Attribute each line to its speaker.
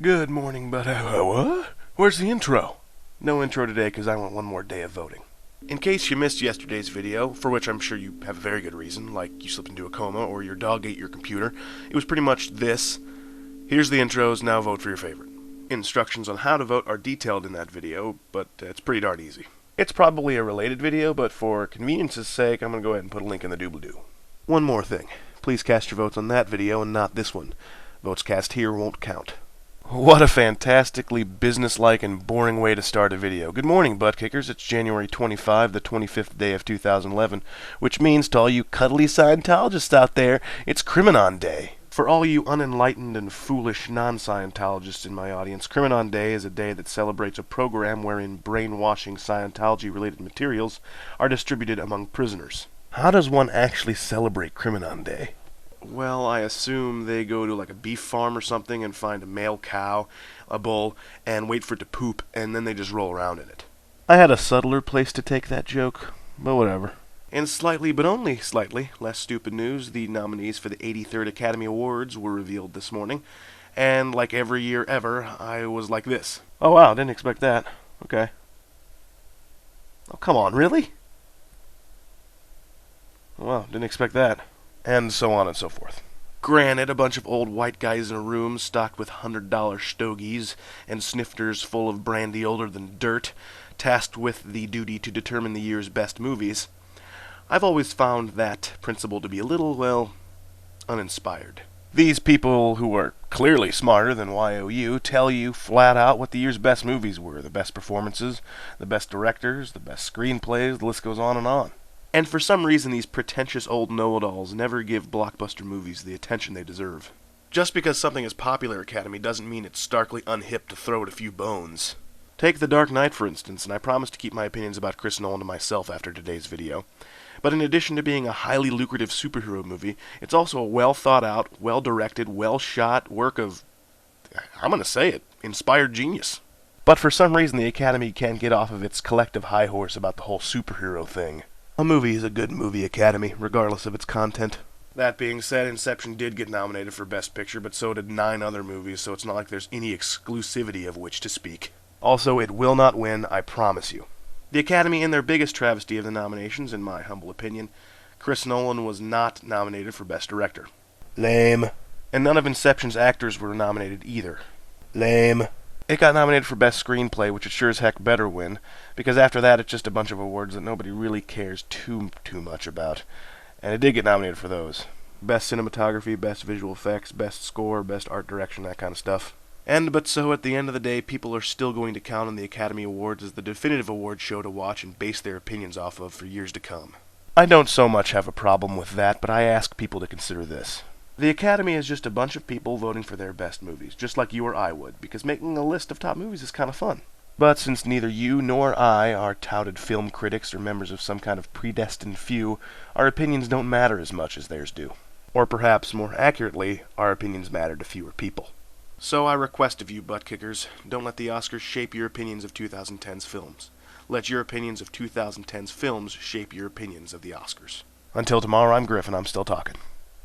Speaker 1: Good morning, but what? Where's the intro? No intro today because I want one more day of voting. In case you missed yesterday's video, for which I'm sure you have a very good reason, like you slipped into a coma or your dog ate your computer, it was pretty much this. Here's the intros, now vote for your favorite. Instructions on how to vote are detailed in that video, but it's pretty darn easy. It's probably a related video, but for convenience's sake, I'm going to go ahead and put a link in the doobly-doo. One more thing. Please cast your votes on that video and not this one. Votes cast here won't count. What a fantastically businesslike and boring way to start a video. Good morning, butt kickers. It's January 25, the 25th day of 2011, which means to all you cuddly Scientologists out there, it's Criminon Day. For all you unenlightened and foolish non-Scientologists in my audience, Criminon Day is a day that celebrates a program wherein brainwashing Scientology-related materials are distributed among prisoners. How does one actually celebrate Criminon Day? Well, I assume they go to like a beef farm or something and find a male cow, a bull, and wait for it to poop, and then they just roll around in it. I had a subtler place to take that joke, but whatever. In slightly, but only slightly, less stupid news, the nominees for the 83rd Academy Awards were revealed this morning, and like every year ever, I was like this. Oh wow, didn't expect that. Okay. Oh, come on, really? Wow, didn't expect that. And so on and so forth. Granted, a bunch of old white guys in a room stocked with $100 stogies and snifters full of brandy older than dirt, tasked with the duty to determine the year's best movies. I've always found that principle to be a little, well, uninspired. These people, who are clearly smarter than YOU, tell you flat out what the year's best movies were, the best performances, the best directors, the best screenplays, the list goes on and on. And for some reason, these pretentious old know-it-alls never give blockbuster movies the attention they deserve. Just because something is popular, Academy, doesn't mean it's starkly unhip to throw it a few bones. Take The Dark Knight, for instance, and I promise to keep my opinions about Chris Nolan to myself after today's video. But in addition to being a highly lucrative superhero movie, it's also a well-thought-out, well-directed, well-shot work of, I'm gonna say it, inspired genius. But for some reason, the Academy can't get off of its collective high horse about the whole superhero thing. A movie is a good movie, Academy, regardless of its content. That being said, Inception did get nominated for Best Picture, but so did 9 other movies, so it's not like there's any exclusivity of which to speak. Also, it will not win, I promise you. The Academy, in their biggest travesty of the nominations, in my humble opinion, Chris Nolan was not nominated for Best Director. Lame. And none of Inception's actors were nominated either. Lame. It got nominated for Best Screenplay, which it sure as heck better win, because after that it's just a bunch of awards that nobody really cares too much about. And it did get nominated for those. Best Cinematography, Best Visual Effects, Best Score, Best Art Direction, that kind of stuff. But so at the end of the day, people are still going to count on the Academy Awards as the definitive award show to watch and base their opinions off of for years to come. I don't so much have a problem with that, but I ask people to consider this. The Academy is just a bunch of people voting for their best movies, just like you or I would, because making a list of top movies is kind of fun. But since neither you nor I are touted film critics or members of some kind of predestined few, our opinions don't matter as much as theirs do. Or perhaps, more accurately, our opinions matter to fewer people. So I request of you, butt kickers, don't let the Oscars shape your opinions of 2010's films. Let your opinions of 2010's films shape your opinions of the Oscars. Until tomorrow, I'm Griff, and I'm still talking.